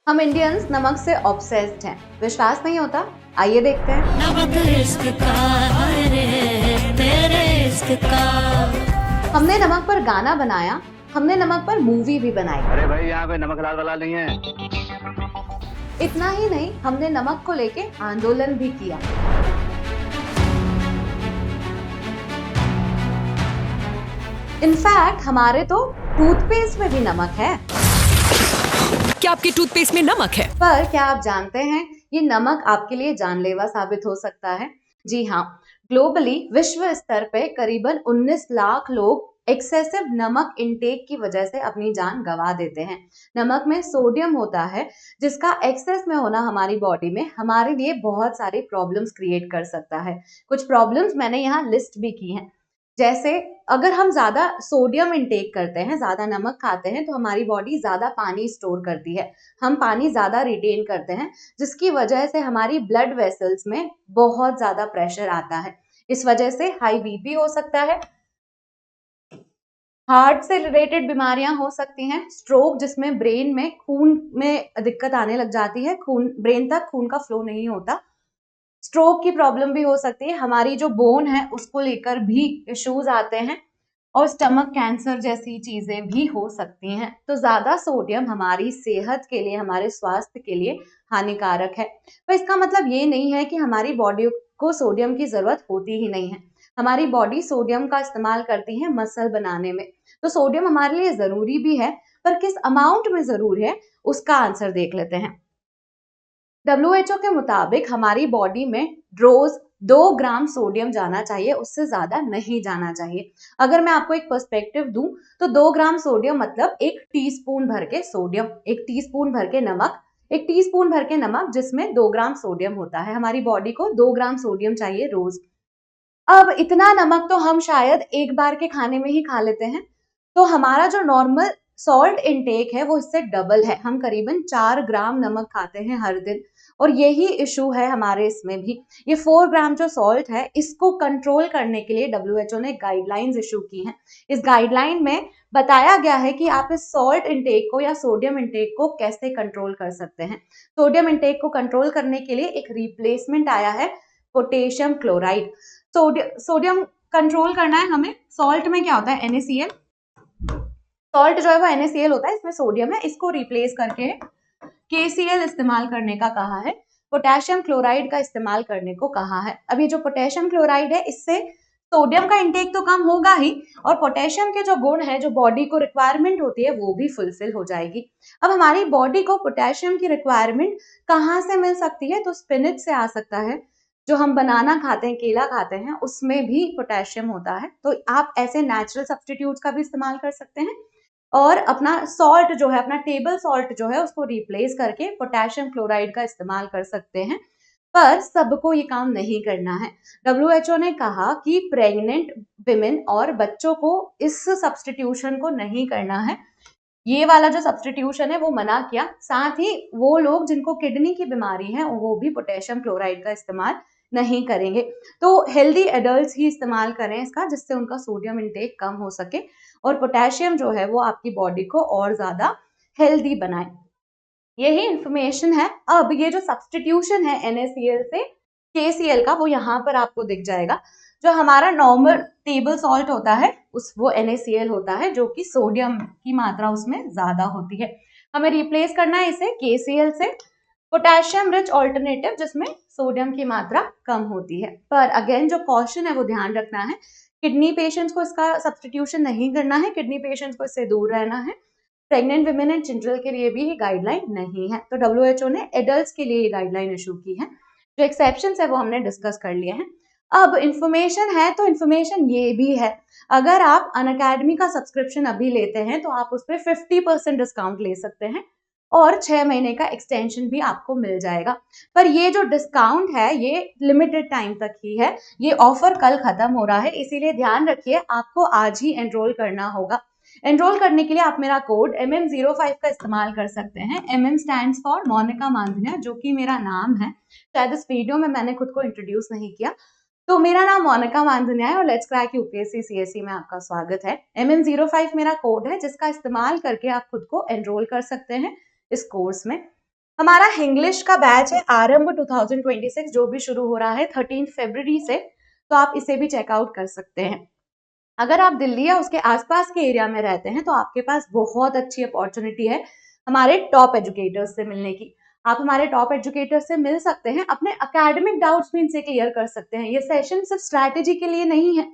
हम इंडियंस नमक से ऑब्सेस्ड हैं। विश्वास नहीं होता? आइए देखते हैं। नमक इश्क का है रे, तेरे इश्क का। हमने नमक पर गाना बनाया, हमने नमक पर मूवी भी बनाई। अरे भाई यहाँ पे नमक लाल वाला नहीं है। इतना ही नहीं, हमने नमक को लेके आंदोलन भी किया। इनफैक्ट हमारे तो टूथपेस्ट में भी नमक है। क्या आपके टूथपेस्ट में नमक है? पर क्या आप जानते हैं ये नमक आपके लिए जानलेवा साबित हो सकता है? जी हाँ, ग्लोबली विश्व स्तर पे करीबन 19 लाख लोग एक्सेसिव नमक इंटेक की वजह से अपनी जान गंवा देते हैं। नमक में सोडियम होता है जिसका एक्सेस में होना हमारी बॉडी में हमारे लिए बहुत सारी प्रॉब्लम्स क्रिएट कर सकता है। कुछ प्रॉब्लम्स मैंने यहाँ लिस्ट भी की हैं। जैसे अगर हम ज्यादा सोडियम इंटेक करते हैं, ज्यादा नमक खाते हैं, तो हमारी बॉडी ज्यादा पानी स्टोर करती है। हम पानी ज्यादा रिटेन करते हैं जिसकी वजह से हमारी ब्लड वेसल्स में बहुत ज्यादा प्रेशर आता है। इस वजह से हाई बीपी हो सकता है, हार्ट से रिलेटेड बीमारियां हो सकती हैं, स्ट्रोक जिसमें ब्रेन में खून में दिक्कत आने लग जाती है, खून ब्रेन तक खून का फ्लो नहीं होता, स्ट्रोक की प्रॉब्लम भी हो सकती है, हमारी जो बोन है उसको लेकर भी इश्यूज आते हैं और स्टमक कैंसर जैसी चीजें भी हो सकती हैं। तो ज्यादा सोडियम हमारी सेहत के लिए, हमारे स्वास्थ्य के लिए हानिकारक है। पर इसका मतलब ये नहीं है कि हमारी बॉडी को सोडियम की जरूरत होती ही नहीं है। हमारी बॉडी सोडियम का इस्तेमाल करती है मसल बनाने में, तो सोडियम हमारे लिए जरूरी भी है, पर किस अमाउंट में जरूर है उसका आंसर देख लेते हैं। WHO के मुताबिक हमारी बॉडी में रोज 2 ग्राम सोडियम जाना चाहिए, उससे ज्यादा नहीं जाना चाहिए। अगर मैं आपको एक पर्सपेक्टिव दूं तो 2 ग्राम सोडियम मतलब 1 टीस्पून भर के सोडियम, 1 टीस्पून भर के नमक, 1 टीस्पून भर के नमक जिसमें 2 ग्राम सोडियम होता है। हमारी बॉडी को 2 ग्राम सोडियम चाहिए रोज। अब इतना नमक तो हम शायद एक बार के खाने में ही खा लेते हैं, तो हमारा जो नॉर्मल सॉल्ट इनटेक है वो इससे डबल है। हम करीबन 4 ग्राम नमक खाते हैं हर दिन, और यही इशू है हमारे इसमें भी। ये 4 ग्राम जो सॉल्ट है इसको कंट्रोल करने के लिए WHO ने गाइडलाइंस इशू की हैं। इस गाइडलाइन में बताया गया है कि आप इस सॉल्ट इंटेक को या सोडियम इंटेक को कैसे कंट्रोल कर सकते हैं। सोडियम इंटेक को कंट्रोल करने के लिए एक रिप्लेसमेंट आया है, पोटेशियम क्लोराइड। सोडियम कंट्रोल करना है हमें। सॉल्ट में क्या होता है? NaCl। सॉल्ट जो है वो NaCl होता है, इसमें सोडियम है, इसको रिप्लेस करके KCl इस्तेमाल करने का कहा है, पोटेशियम क्लोराइड का इस्तेमाल करने को कहा है। अब ये जो पोटेशियम क्लोराइड है इससे सोडियम का इंटेक तो कम होगा ही, और पोटेशियम के जो गुण है, जो बॉडी को रिक्वायरमेंट होती है, वो भी फुलफिल हो जाएगी। अब हमारी बॉडी को पोटेशियम की रिक्वायरमेंट कहाँ से मिल सकती है? तो स्पिनच से आ सकता है। जो हम बनाना खाते हैं, केला खाते हैं, उसमें भी पोटेशियम होता है। तो आप ऐसे नेचुरल सब्स्टिट्यूट्स का भी इस्तेमाल कर सकते हैं और अपना सॉल्ट जो है, अपना टेबल सॉल्ट जो है, उसको रिप्लेस करके पोटेशियम क्लोराइड का इस्तेमाल कर सकते हैं। पर सबको ये काम नहीं करना है। WHO ने कहा कि प्रेग्नेंट विमेन और बच्चों को इस सब्स्टिट्यूशन को नहीं करना है। ये वाला जो सब्स्टिट्यूशन है वो मना किया। साथ ही वो लोग जिनको किडनी की बीमारी है वो भी पोटेशियम क्लोराइड का इस्तेमाल नहीं करेंगे। तो हेल्दी एडल्ट्स ही इस्तेमाल करें इसका, जिससे उनका सोडियम इंटेक कम हो सके और पोटेशियम जो है वो आपकी बॉडी को और ज्यादा हेल्दी बनाए। यही इंफॉर्मेशन है। अब ये जो सब्स्टिट्यूशन है NaCl से KCl का, वो यहाँ पर आपको दिख जाएगा। जो हमारा नॉर्मल टेबल सॉल्ट होता है वो NaCl होता है, जो कि सोडियम की मात्रा उसमें ज्यादा होती है। हमें रिप्लेस करना है इसे KCl से, पोटेशियम रिच ऑल्टरनेटिव जिसमें सोडियम की मात्रा कम होती है। पर अगेन जो कॉशन है वो ध्यान रखना है, किडनी पेशेंट्स को इसका सब्स्टिट्यूशन नहीं करना है, किडनी पेशेंट्स को इससे दूर रहना है। प्रेग्नेंट विमेन एंड चिल्ड्रन के लिए भी ये गाइडलाइन नहीं है। तो WHO ने एडल्ट्स के लिए ये गाइडलाइन इशू की है। जो एक्सेप्शंस है वो हमने डिस्कस कर लिए हैं। अब इंफॉर्मेशन है तो इंफॉर्मेशन ये भी है, अगर आप अनअकैडमी का सब्सक्रिप्शन अभी लेते हैं तो आप उस पर 50% डिस्काउंट ले सकते हैं और 6 महीने का एक्सटेंशन भी आपको मिल जाएगा। पर ये जो डिस्काउंट है ये लिमिटेड टाइम तक ही है, ये ऑफर कल खत्म हो रहा है, इसीलिए ध्यान रखिए आपको आज ही एनरोल करना होगा। एनरोल करने के लिए आप मेरा कोड MM05 का इस्तेमाल कर सकते हैं। MM स्टैंड्स फॉर मोनिका मांधनिया, जो कि मेरा नाम है। शायद इस वीडियो में मैंने खुद को इंट्रोड्यूस नहीं किया। तो मेरा नाम मोनिका मांधनिया है और लेट्स क्रैक UPSC CSE में आपका स्वागत है। MM05 मेरा कोड है जिसका इस्तेमाल करके आप खुद को एनरोल कर सकते हैं इस कोर्स में। हमारा इंग्लिश का बैच है आरंभ 2026 जो भी शुरू हो रहा है 13 फरवरी से, तो आप इसे भी चेकआउट कर सकते हैं। अगर आप दिल्ली या उसके आसपास के एरिया में रहते हैं तो आपके पास बहुत अच्छी अपॉर्चुनिटी है हमारे टॉप एजुकेटर्स से मिलने की। आप हमारे टॉप एजुकेटर से मिल सकते हैं, अपने एकेडमिक डाउट्स भी इनसे क्लियर कर सकते हैं। ये सेशन सिर्फ स्ट्रैटेजी के लिए नहीं है,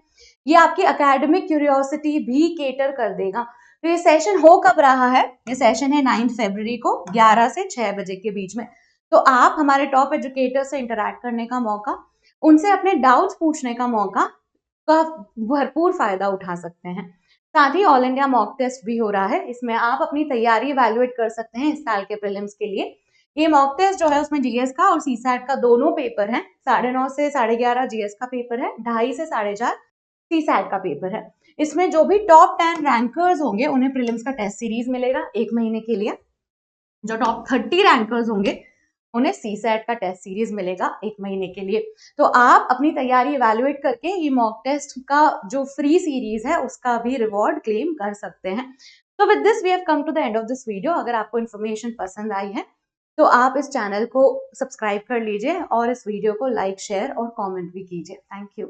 ये आपकी एकेडमिक क्यूरियोसिटी भी केटर कर देगा। तो ये सेशन हो कब रहा है? ये सेशन है 9 फरवरी को 11 से 6 बजे के बीच में। तो आप हमारे टॉप एजुकेटर से इंटरैक्ट करने का मौका, उनसे अपने डाउट्स पूछने का मौका का भरपूर फायदा उठा सकते हैं। साथ ही ऑल इंडिया मॉक टेस्ट भी हो रहा है, इसमें आप अपनी तैयारी इवैल्यूएट कर सकते हैं इस साल के प्रीलिम्स के लिए। ये मॉक टेस्ट जो है उसमें जीएस का और सीसैट का दोनों पेपर है। 9:30 से 11:30 जीएस का पेपर है, 2:30 से 4:30 सीसैट का पेपर है। इसमें जो भी टॉप 10 रैंकर्स होंगे उन्हें प्रीलिम्स का टेस्ट सीरीज मिलेगा 1 महीने के लिए। जो टॉप 30 रैंकर्स होंगे उन्हें सीसैट का टेस्ट सीरीज मिलेगा 1 महीने के लिए। तो आप अपनी तैयारी इवैल्यूएट करके ये मॉक टेस्ट का जो फ्री सीरीज है उसका भी रिवॉर्ड क्लेम कर सकते हैं। तो with this we have come to the end of this video. अगर आपको इन्फॉर्मेशन पसंद आई है तो आप इस चैनल को सब्सक्राइब कर लीजिए और इस वीडियो को लाइक, शेयर और कमेंट भी कीजिए। Thank you.